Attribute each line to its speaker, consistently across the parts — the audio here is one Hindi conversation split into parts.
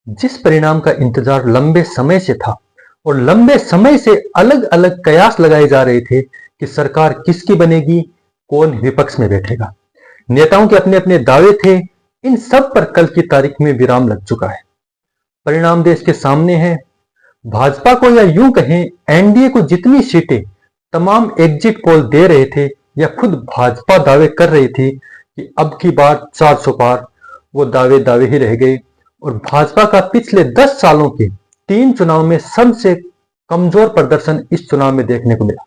Speaker 1: जिस परिणाम का इंतजार लंबे समय से था और लंबे समय से अलग अलग कयास लगाए जा रहे थे कि सरकार किसकी बनेगी, कौन विपक्ष में बैठेगा। नेताओं के अपने अपने दावे थे। इन सब पर कल की तारीख में विराम लग चुका है। परिणाम देश के सामने है। भाजपा को या यूं कहें एनडीए को जितनी सीटें तमाम एग्जिट पोल दे रहे थे या खुद भाजपा दावे कर रही थी कि अब की बार 400 पार, वो दावे दावे ही रह गए और भाजपा का पिछले 10 सालों के 3 चुनाव में सबसे कमजोर प्रदर्शन इस चुनाव में देखने को मिला।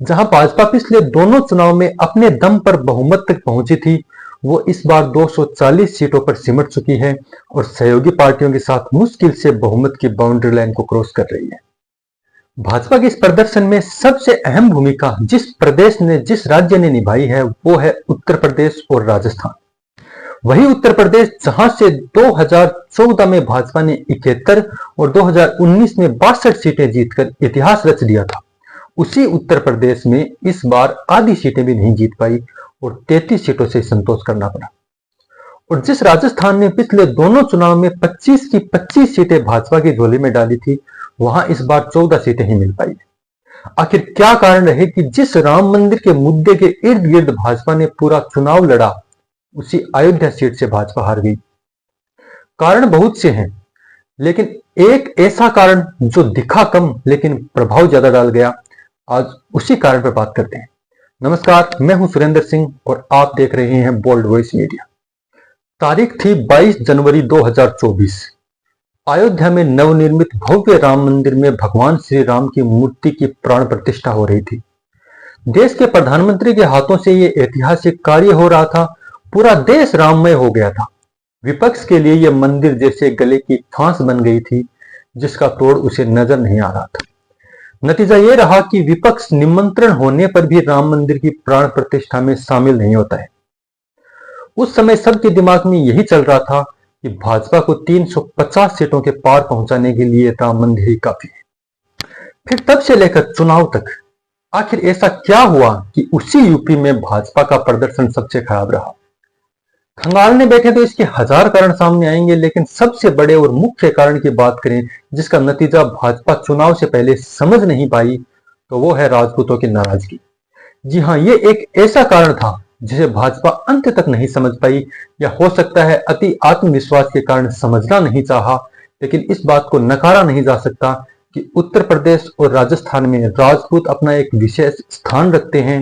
Speaker 1: जहां भाजपा पिछले दोनों चुनाव में अपने दम पर बहुमत तक पहुंची थी, वो इस बार 240 सीटों पर सिमट चुकी है और सहयोगी पार्टियों के साथ मुश्किल से बहुमत की बाउंड्री लाइन को क्रॉस कर रही है। भाजपा के इस प्रदर्शन में सबसे अहम भूमिका जिस राज्य ने निभाई है वो है उत्तर प्रदेश और राजस्थान। वही उत्तर प्रदेश जहां से 2014 में भाजपा ने 71 और 2019 में 62 सीटें जीतकर इतिहास रच दिया था, उसी उत्तर प्रदेश में इस बार आधी सीटें भी नहीं जीत पाई और 33 सीटों से संतोष करना पड़ा। और जिस राजस्थान ने पिछले दोनों चुनाव में 25 की 25 सीटें भाजपा की झोली में डाली थी, वहां इस बार 14 सीटें ही मिल पाई। आखिर क्या कारण रहे कि जिस राम मंदिर के मुद्दे के इर्द गिर्द भाजपा ने पूरा चुनाव लड़ा, उसी अयोध्या सीट से भाजपा हार गई। कारण बहुत से हैं, लेकिन एक ऐसा कारण जो दिखा कम लेकिन प्रभाव ज्यादा डाल गया, आज उसी कारण पर बात करते हैं। नमस्कार, मैं हूं सुरेंद्र सिंह और आप देख रहे हैं बोल्ड वॉइस मीडिया। तारीख थी 22 जनवरी 2024। अयोध्या में नवनिर्मित भव्य राम मंदिर में भगवान श्री राम की मूर्ति की प्राण प्रतिष्ठा हो रही थी। देश के प्रधानमंत्री के हाथों से यह ऐतिहासिक कार्य हो रहा था। पूरा देश राममय हो गया था। विपक्ष के लिए यह मंदिर जैसे गले की फांस बन गई थी, जिसका तोड़ उसे नजर नहीं आ रहा था। नतीजा यह रहा कि विपक्ष निमंत्रण होने पर भी राम मंदिर की प्राण प्रतिष्ठा में शामिल नहीं होता है। उस समय सबके दिमाग में यही चल रहा था कि भाजपा को 350 सीटों के पार पहुंचाने के लिए राम मंदिर ही काफी है। फिर तब से लेकर चुनाव तक आखिर ऐसा क्या हुआ कि उसी यूपी में भाजपा का प्रदर्शन सबसे खराब रहा। खंगालने बैठे तो इसके हजार कारण सामने आएंगे, लेकिन सबसे बड़े और मुख्य कारण की बात करें जिसका नतीजा भाजपा चुनाव से पहले समझ नहीं पाई, तो वो है राजपूतों की नाराजगी। जी हाँ, ये एक ऐसा कारण था जिसे भाजपा अंत तक नहीं समझ पाई, या हो सकता है अति आत्मविश्वास के कारण समझना नहीं चाहा। लेकिन इस बात को नकारा नहीं जा सकता कि उत्तर प्रदेश और राजस्थान में राजपूत अपना एक विशेष स्थान रखते हैं,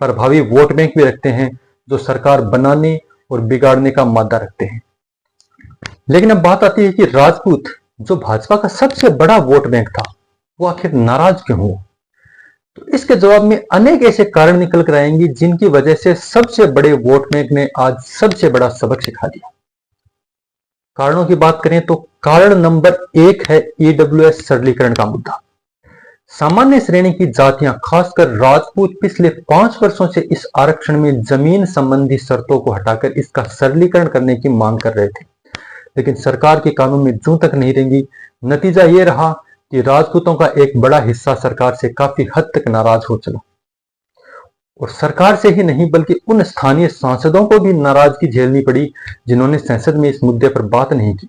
Speaker 1: प्रभावी वोट बैंक भी रखते हैं, जो सरकार बनाने और बिगाड़ने का मादा रखते हैं। लेकिन अब बात आती है कि राजपूत, जो भाजपा का सबसे बड़ा वोट बैंक था, वो आखिर नाराज क्यों हुआ। तो इसके जवाब में अनेक ऐसे कारण निकल कर आएंगे जिनकी वजह से सबसे बड़े वोट बैंक ने आज सबसे बड़ा सबक सिखा दिया। कारणों की बात करें तो कारण नंबर 1 है ईडब्ल्यूएस सरलीकरण का मुद्दा। सामान्य श्रेणी की जातियां, खासकर राजपूत, पिछले 5 वर्षों से इस आरक्षण में जमीन संबंधी शर्तों को हटाकर इसका सरलीकरण करने की मांग कर रहे थे, लेकिन सरकार के कानून में जूं तक नहीं रेंगी। नतीजा यह रहा कि राजपूतों का एक बड़ा हिस्सा सरकार से काफी हद तक नाराज हो चला, और सरकार से ही नहीं बल्कि उन स्थानीय सांसदों को भी नाराजगी झेलनी पड़ी जिन्होंने संसद में इस मुद्दे पर बात नहीं की।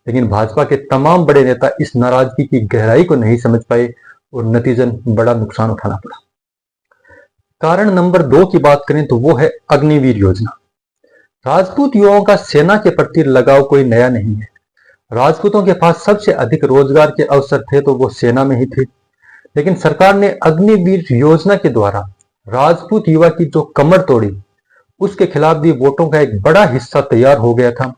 Speaker 1: लेकिन भाजपा के तमाम बड़े नेता इस नाराजगी की गहराई को नहीं समझ पाए और नतीजन बड़ा नुकसान उठाना पड़ा। कारण नंबर 2 की बात करें तो वो है अग्निवीर योजना। राजपूत युवाओं का सेना के प्रति लगाव कोई नया नहीं है। राजपूतों के पास सबसे अधिक रोजगार के अवसर थे तो वो सेना में ही थे, लेकिन सरकार ने अग्निवीर योजना के द्वारा राजपूत युवा की जो कमर तोड़ी, उसके खिलाफ भी वोटों का एक बड़ा हिस्सा तैयार हो गया था।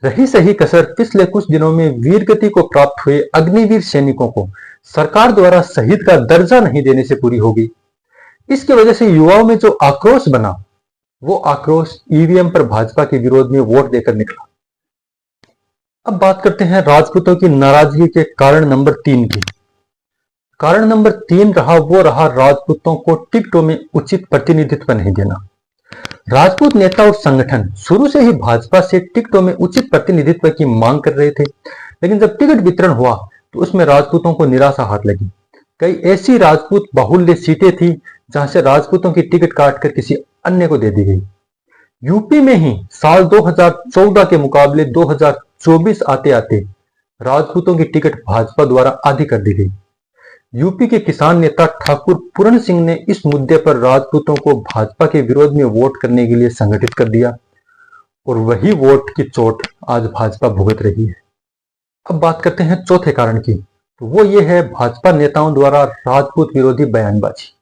Speaker 1: रही सही कसर पिछले कुछ दिनों में वीरगति को प्राप्त हुए अग्निवीर सैनिकों को सरकार द्वारा शहीद का दर्जा नहीं देने से पूरी होगी। इसकी वजह से युवाओं में जो आक्रोश बना, वो आक्रोश ईवीएम पर भाजपा के विरोध में वोट देकर निकला। अब बात करते हैं राजपूतों की नाराजगी के कारण नंबर 3 की। कारण नंबर 3 रहा राजपूतों को टिकटों में उचित प्रतिनिधित्व नहीं देना। राजपूत नेता और संगठन शुरू से ही भाजपा से टिकटों में उचित प्रतिनिधित्व की मांग कर रहे थे, लेकिन जब टिकट वितरण हुआ तो उसमें राजपूतों को निराशा हाथ लगी। कई ऐसी राजपूत बाहुल्य सीटें थी जहां से राजपूतों की टिकट काटकर किसी अन्य को दे दी गई। यूपी में ही साल 2014 के मुकाबले 2024 आते आते राजपूतों की टिकट भाजपा द्वारा आधी कर दी गई। यूपी के किसान नेता ठाकुर पूरन सिंह ने इस मुद्दे पर राजपूतों को भाजपा के विरोध में वोट करने के लिए संगठित कर दिया और वही वोट की चोट आज भाजपा भुगत रही है। अब बात करते हैं चौथे कारण की, तो वो ये है भाजपा नेताओं द्वारा राजपूत विरोधी बयानबाजी।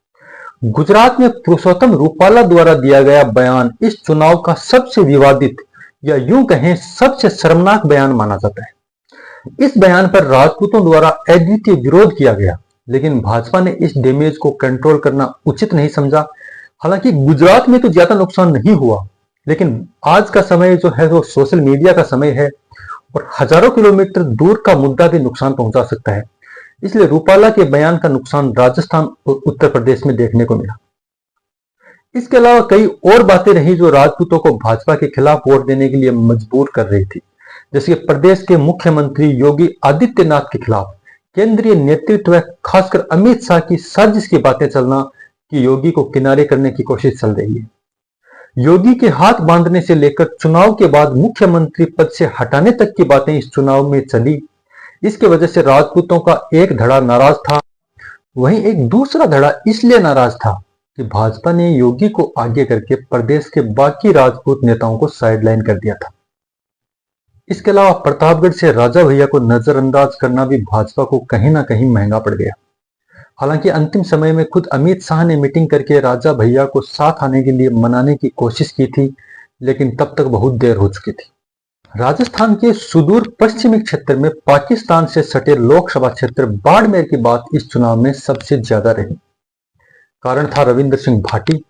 Speaker 1: गुजरात में पुरुषोत्तम रूपाला द्वारा दिया गया बयान इस चुनाव का सबसे विवादित या यूं कहें सबसे शर्मनाक बयान माना जाता है। इस बयान पर राजपूतों द्वारा अद्वितीय विरोध किया गया, लेकिन भाजपा ने इस डैमेज को कंट्रोल करना उचित नहीं समझा। हालांकि गुजरात में तो ज्यादा नुकसान नहीं हुआ, लेकिन आज का समय जो है वो सोशल मीडिया का समय है और हजारों किलोमीटर दूर का मुद्दा भी नुकसान पहुंचा सकता है। इसलिए रूपाला के बयान का नुकसान राजस्थान और उत्तर प्रदेश में देखने को मिला। इसके अलावा कई और बातें रही जो राजपूतों को भाजपा के खिलाफ वोट देने के लिए मजबूर कर रही थी, जैसे कि प्रदेश के मुख्यमंत्री योगी आदित्यनाथ के खिलाफ केंद्रीय नेतृत्व खासकर अमित शाह की साजिश की बातें चलना कि योगी को किनारे करने की कोशिश चल रही है। योगी के हाथ बांधने से लेकर चुनाव के बाद मुख्यमंत्री पद से हटाने तक की बातें इस चुनाव में चली। इसके वजह से राजपूतों का एक धड़ा नाराज था, वहीं एक दूसरा धड़ा इसलिए नाराज था कि भाजपा ने योगी को आगे करके प्रदेश के बाकी राजपूत नेताओं को साइडलाइन कर दिया था। इसके अलावा प्रतापगढ़ से राजा भैया को नजरअंदाज करना भी भाजपा को कहीं ना कहीं महंगा पड़ गया। हालांकि अंतिम समय में खुद अमित शाह ने मीटिंग करके राजा भैया को साथ आने के लिए मनाने की कोशिश की थी, लेकिन तब तक बहुत देर हो चुकी थी। राजस्थान के सुदूर पश्चिमी क्षेत्र में पाकिस्तान से सटे लोकसभा क्षेत्र बाड़मेर की बात इस चुनाव में सबसे ज्यादा रही। कारण था रविंद्र सिंह भाटी,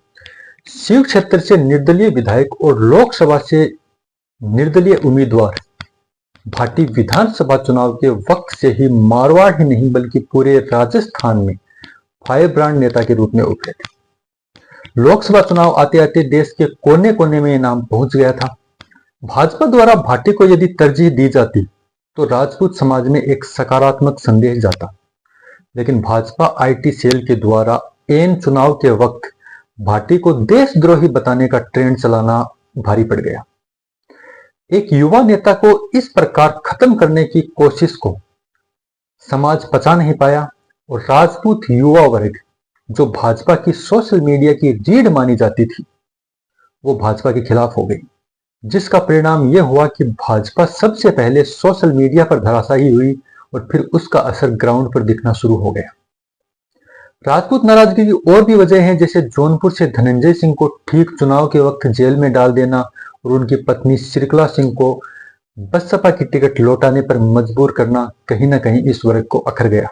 Speaker 1: शिव क्षेत्र से निर्दलीय विधायक और लोकसभा से निर्दलीय उम्मीदवार। भाटी विधानसभा चुनाव के वक्त से ही मारवाड़ ही नहीं बल्कि पूरे राजस्थान में फायर ब्रांड नेता के रूप में उभरे थे। लोकसभा चुनाव आते आते देश के कोने कोने में नाम पहुंच गया था। भाजपा द्वारा भाटी को यदि तरजीह दी जाती तो राजपूत समाज में एक सकारात्मक संदेश जाता, लेकिन भाजपा आईटी सेल के द्वारा एन चुनाव के वक्त भाटी को देशद्रोही बताने का ट्रेंड चलाना भारी पड़ गया। एक युवा नेता को इस प्रकार खत्म करने की कोशिश को समाज पचा नहीं पाया और राजपूत युवा वर्ग जो भाजपा की सोशल मीडिया की रीढ़ मानी जाती थी वो भाजपा के खिलाफ हो गई, जिसका परिणाम यह हुआ कि भाजपा सबसे पहले सोशल मीडिया पर धराशायी हुई और फिर उसका असर ग्राउंड पर दिखना शुरू हो गया। राजपूत नाराजगी की और भी वजह है, जैसे जौनपुर से धनंजय सिंह को ठीक चुनाव के वक्त जेल में डाल देना और उनकी पत्नी श्रीकला सिंह को बसपा की टिकट लौटाने पर मजबूर करना कहीं ना कहीं इस वर्ग को अखर गया।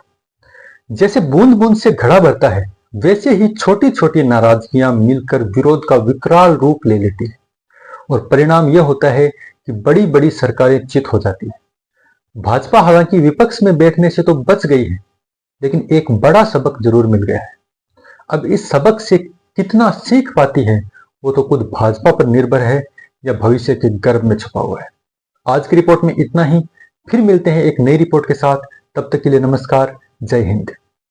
Speaker 1: जैसे बूंद बूंद से घड़ा भरता है, वैसे ही छोटी छोटी नाराजगियां मिलकर विरोध का विकराल रूप ले लेती है और परिणाम यह होता है कि बड़ी बड़ी सरकारें चित हो जाती है। भाजपा हालांकि विपक्ष में बैठने से तो बच गई है, लेकिन एक बड़ा सबक जरूर मिल गया है। अब इस सबक से कितना सीख पाती है वो तो खुद भाजपा पर निर्भर है या भविष्य के गर्भ में छुपा हुआ है। आज की रिपोर्ट में इतना ही, फिर मिलते हैं एक नई रिपोर्ट के साथ। तब तक के लिए नमस्कार, जय हिंद।